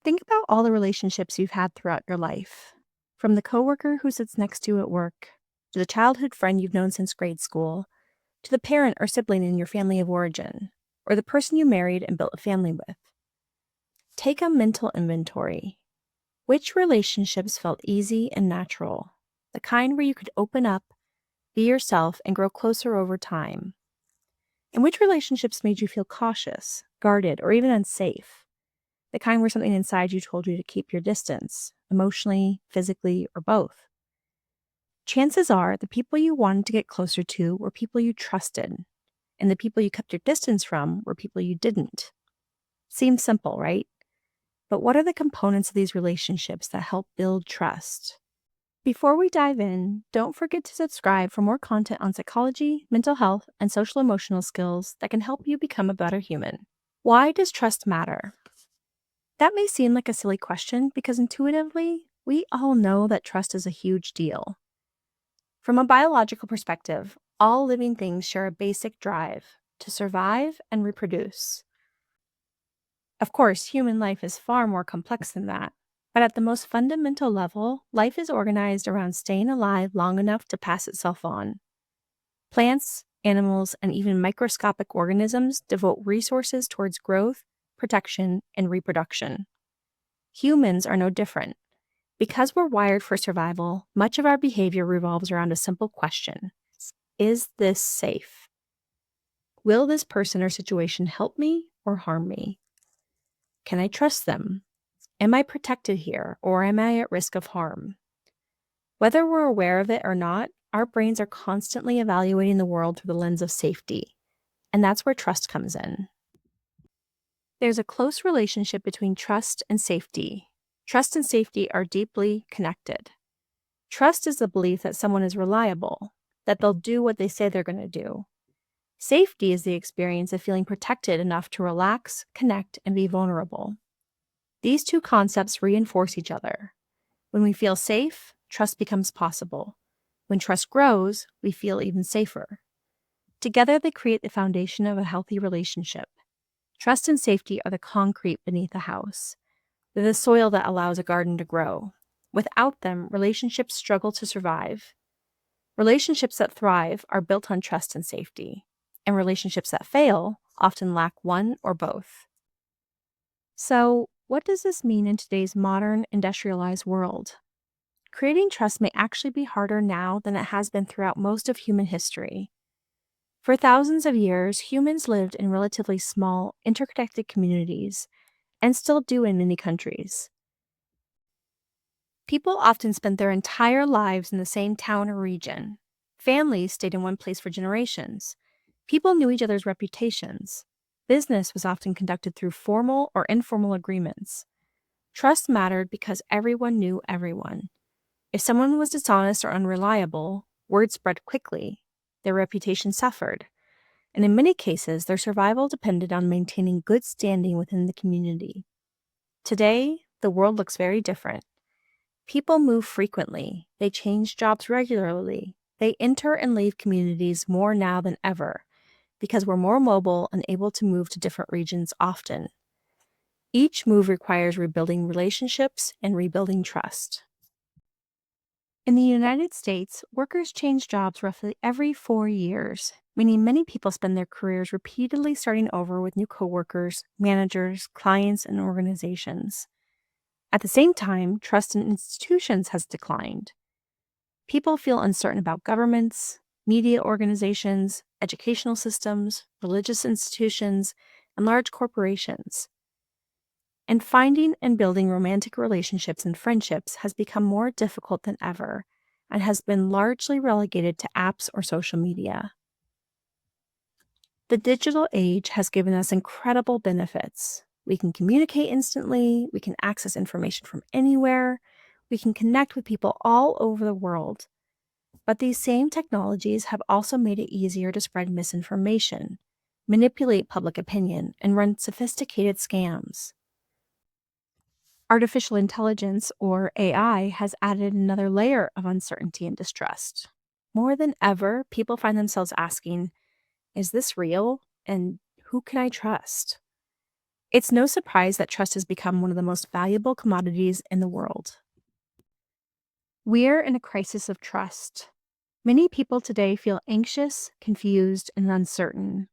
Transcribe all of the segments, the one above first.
Think about all the relationships you've had throughout your life. From the coworker who sits next to you at work, to the childhood friend you've known since grade school, to the parent or sibling in your family of origin, or the person you married and built a family with. Take a mental inventory. Which relationships felt easy and natural? The kind where you could open up, be yourself, and grow closer over time. And which relationships made you feel cautious, guarded, or even unsafe? The kind where something inside you told you to keep your distance, emotionally, physically, or both. Chances are the people you wanted to get closer to were people you trusted, and the people you kept your distance from were people you didn't. Seems simple, right? But what are the components of these relationships that help build trust? Before we dive in, don't forget to subscribe for more content on psychology, mental health, and social emotional skills that can help you become a better human. Why does trust matter? That may seem like a silly question because intuitively, we all know that trust is a huge deal. From a biological perspective, all living things share a basic drive to survive and reproduce. Of course, human life is far more complex than that, but at the most fundamental level, life is organized around staying alive long enough to pass itself on. Plants, animals, and even microscopic organisms devote resources towards growth, protection, and reproduction. Humans are no different. Because we're wired for survival, much of our behavior revolves around a simple question: is this safe? Will this person or situation help me or harm me? Can I trust them? Am I protected here, or am I at risk of harm? Whether we're aware of it or not, our brains are constantly evaluating the world through the lens of safety, and that's where trust comes in. There's a close relationship between trust and safety. Trust and safety are deeply connected. Trust is the belief that someone is reliable, that they'll do what they say they're going to do. Safety is the experience of feeling protected enough to relax, connect, and be vulnerable. These two concepts reinforce each other. When we feel safe, trust becomes possible. When trust grows, we feel even safer. Together, they create the foundation of a healthy relationship. Trust and safety are the concrete beneath a house. They're the soil that allows a garden to grow. Without them, relationships struggle to survive. Relationships that thrive are built on trust and safety, and relationships that fail often lack one or both. So, what does this mean in today's modern, industrialized world? Creating trust may actually be harder now than it has been throughout most of human history. For thousands of years, humans lived in relatively small, interconnected communities, and still do in many countries. People often spent their entire lives in the same town or region. Families stayed in one place for generations. People knew each other's reputations. Business was often conducted through formal or informal agreements. Trust mattered because everyone knew everyone. If someone was dishonest or unreliable, word spread quickly. Their reputation suffered. And in many cases, their survival depended on maintaining good standing within the community. Today, the world looks very different. People move frequently. They change jobs regularly. They enter and leave communities more now than ever because we're more mobile and able to move to different regions often. Each move requires rebuilding relationships and rebuilding trust. In the United States, workers change jobs roughly every 4 years, meaning many people spend their careers repeatedly starting over with new coworkers, managers, clients, and organizations. At the same time, trust in institutions has declined. People feel uncertain about governments, media organizations, educational systems, religious institutions, and large corporations. And finding and building romantic relationships and friendships has become more difficult than ever and has been largely relegated to apps or social media. The digital age has given us incredible benefits. We can communicate instantly, we can access information from anywhere, we can connect with people all over the world. But these same technologies have also made it easier to spread misinformation, manipulate public opinion, and run sophisticated scams. Artificial intelligence, or AI, has added another layer of uncertainty and distrust. More than ever, people find themselves asking, is this real? And who can I trust? It's no surprise that trust has become one of the most valuable commodities in the world. We're in a crisis of trust. Many people today feel anxious, confused, and uncertain.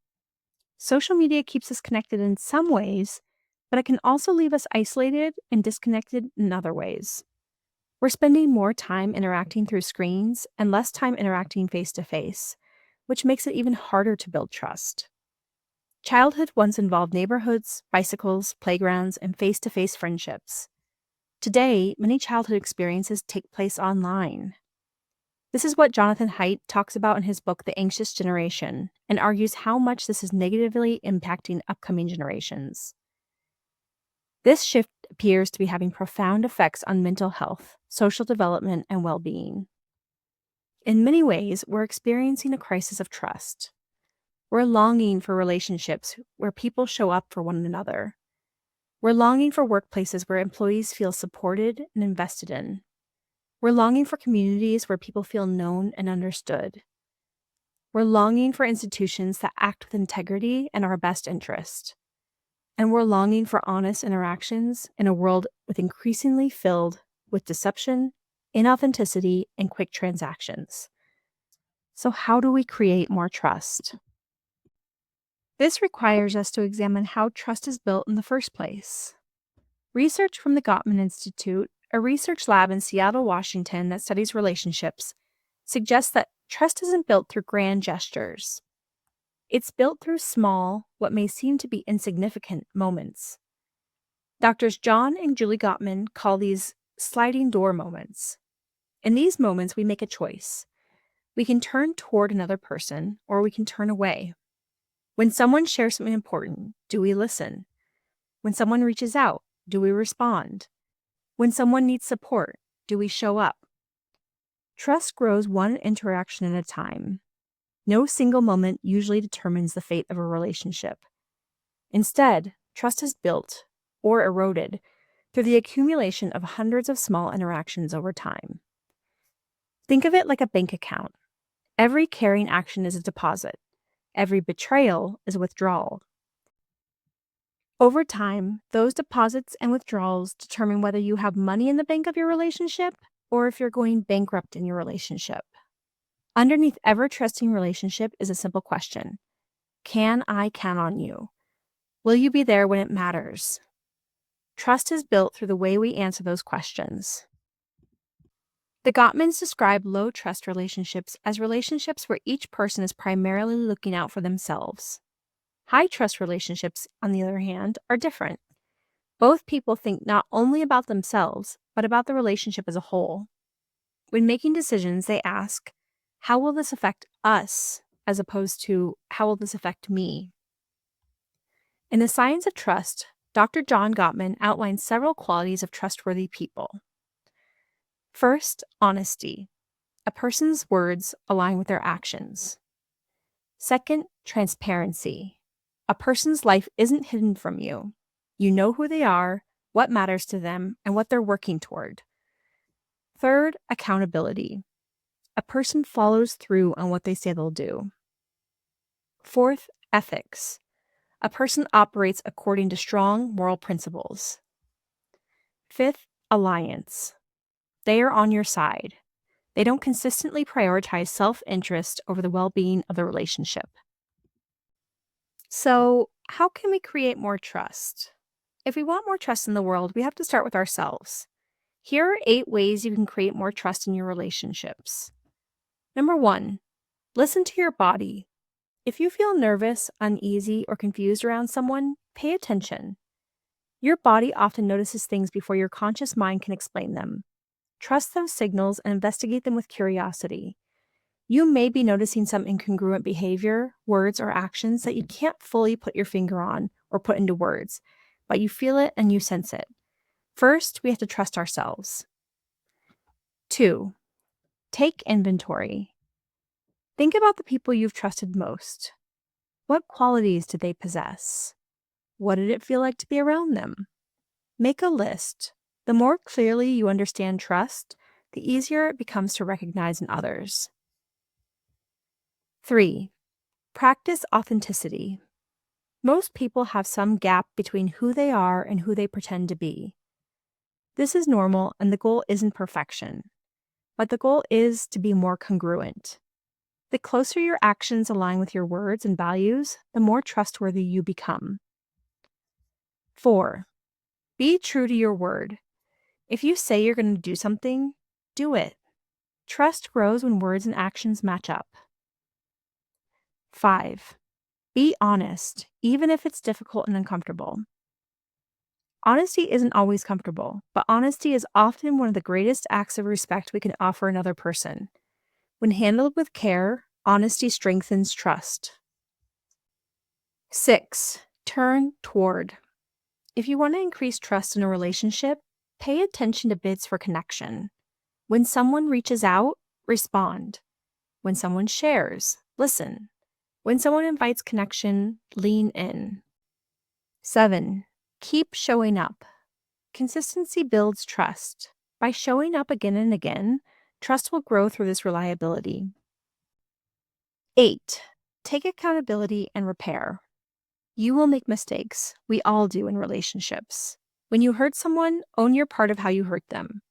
Social media keeps us connected in some ways, but it can also leave us isolated and disconnected in other ways. We're spending more time interacting through screens and less time interacting face to face, which makes it even harder to build trust. Childhood once involved neighborhoods, bicycles, playgrounds, and face to face friendships. Today, many childhood experiences take place online. This is what Jonathan Haidt talks about in his book, The Anxious Generation, and argues how much this is negatively impacting upcoming generations. This shift appears to be having profound effects on mental health, social development, and well-being. In many ways, we're experiencing a crisis of trust. We're longing for relationships where people show up for one another. We're longing for workplaces where employees feel supported and invested in. We're longing for communities where people feel known and understood. We're longing for institutions that act with integrity and our best interest. And we're longing for honest interactions in a world increasingly filled with deception, inauthenticity, and quick transactions. So how do we create more trust? This requires us to examine how trust is built in the first place. Research from the Gottman Institute, a research lab in Seattle, Washington that studies relationships, suggests that trust isn't built through grand gestures. It's built through small, what may seem to be insignificant moments. Doctors John and Julie Gottman call these sliding door moments. In these moments, we make a choice. We can turn toward another person, or we can turn away. When someone shares something important, do we listen? When someone reaches out, do we respond? When someone needs support, do we show up? Trust grows one interaction at a time. No single moment usually determines the fate of a relationship. Instead, trust is built, or eroded, through the accumulation of hundreds of small interactions over time. Think of it like a bank account. Every carrying action is a deposit. Every betrayal is a withdrawal. Over time, those deposits and withdrawals determine whether you have money in the bank of your relationship or if you're going bankrupt in your relationship. Underneath every trusting relationship is a simple question. Can I count on you? Will you be there when it matters? Trust is built through the way we answer those questions. The Gottmans describe low trust relationships as relationships where each person is primarily looking out for themselves. High trust relationships, on the other hand, are different. Both people think not only about themselves, but about the relationship as a whole. When making decisions, they ask, how will this affect us, as opposed to, how will this affect me? In The Science of Trust, Dr. John Gottman outlines several qualities of trustworthy people. First, honesty. A person's words align with their actions. Second, transparency. A person's life isn't hidden from you. You know who they are, what matters to them, and what they're working toward. Third, accountability. A person follows through on what they say they'll do. Fourth, ethics. A person operates according to strong moral principles. Fifth, alliance. They are on your side. They don't consistently prioritize self-interest over the well-being of the relationship. So, how can we create more trust? If we want more trust in the world, we have to start with ourselves. Here are 8 ways you can create more trust in your relationships. Number 1, listen to your body. If you feel nervous, uneasy, or confused around someone, pay attention. Your body often notices things before your conscious mind can explain them. Trust those signals and investigate them with curiosity. You may be noticing some incongruent behavior, words, or actions that you can't fully put your finger on or put into words, but you feel it and you sense it. First, we have to trust ourselves. 2, take inventory. Think about the people you've trusted most. What qualities did they possess? What did it feel like to be around them? Make a list. The more clearly you understand trust, the easier it becomes to recognize in others. 3, practice authenticity. Most people have some gap between who they are and who they pretend to be. This is normal, and the goal isn't perfection, but the goal is to be more congruent. The closer your actions align with your words and values, the more trustworthy you become. 4. Be true to your word. If you say you're going to do something, do it. Trust grows when words and actions match up. 5. Be honest, even if it's difficult and uncomfortable. Honesty isn't always comfortable, but honesty is often one of the greatest acts of respect we can offer another person. When handled with care, honesty strengthens trust. 6. Turn toward. If you want to increase trust in a relationship, pay attention to bids for connection. When someone reaches out, respond. When someone shares, listen. When someone invites connection, lean in. 7. Keep showing up. Consistency builds trust. By showing up again and again, trust will grow through this reliability. 8. Take accountability and repair. You will make mistakes. We all do in relationships. When you hurt someone, own your part of how you hurt them.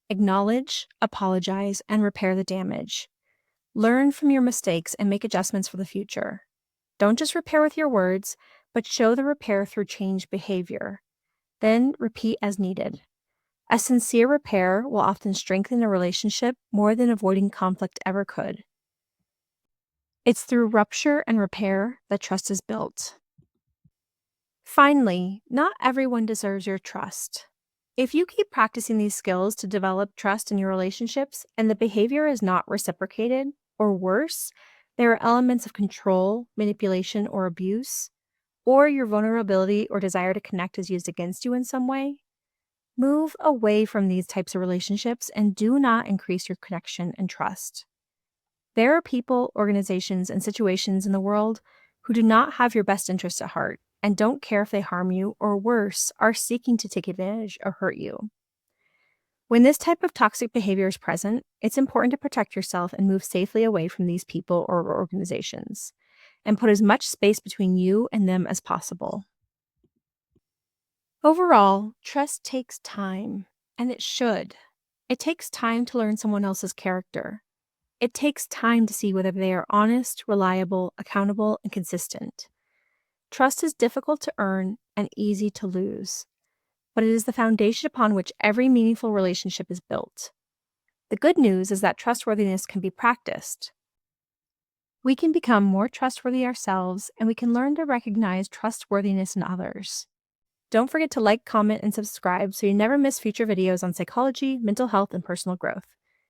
Acknowledge, apologize, and repair the damage. Learn from your mistakes and make adjustments for the future. Don't just repair with your words, but show the repair through changed behavior. Then repeat as needed. A sincere repair will often strengthen a relationship more than avoiding conflict ever could. It's through rupture and repair that trust is built. Finally, not everyone deserves your trust. If you keep practicing these skills to develop trust in your relationships and the behavior is not reciprocated, or worse, there are elements of control, manipulation, or abuse, or your vulnerability or desire to connect is used against you in some way, move away from these types of relationships and do not increase your connection and trust. There are people, organizations, and situations in the world who do not have your best interests at heart and don't care if they harm you, or worse, are seeking to take advantage or hurt you. When this type of toxic behavior is present, it's important to protect yourself and move safely away from these people or organizations, and put as much space between you and them as possible. Overall, trust takes time, and it should. It takes time to learn someone else's character. It takes time to see whether they are honest, reliable, accountable, and consistent. Trust is difficult to earn and easy to lose, but it is the foundation upon which every meaningful relationship is built. The good news is that trustworthiness can be practiced. We can become more trustworthy ourselves, and we can learn to recognize trustworthiness in others. Don't forget to like, comment, and subscribe so you never miss future videos on psychology, mental health, and personal growth.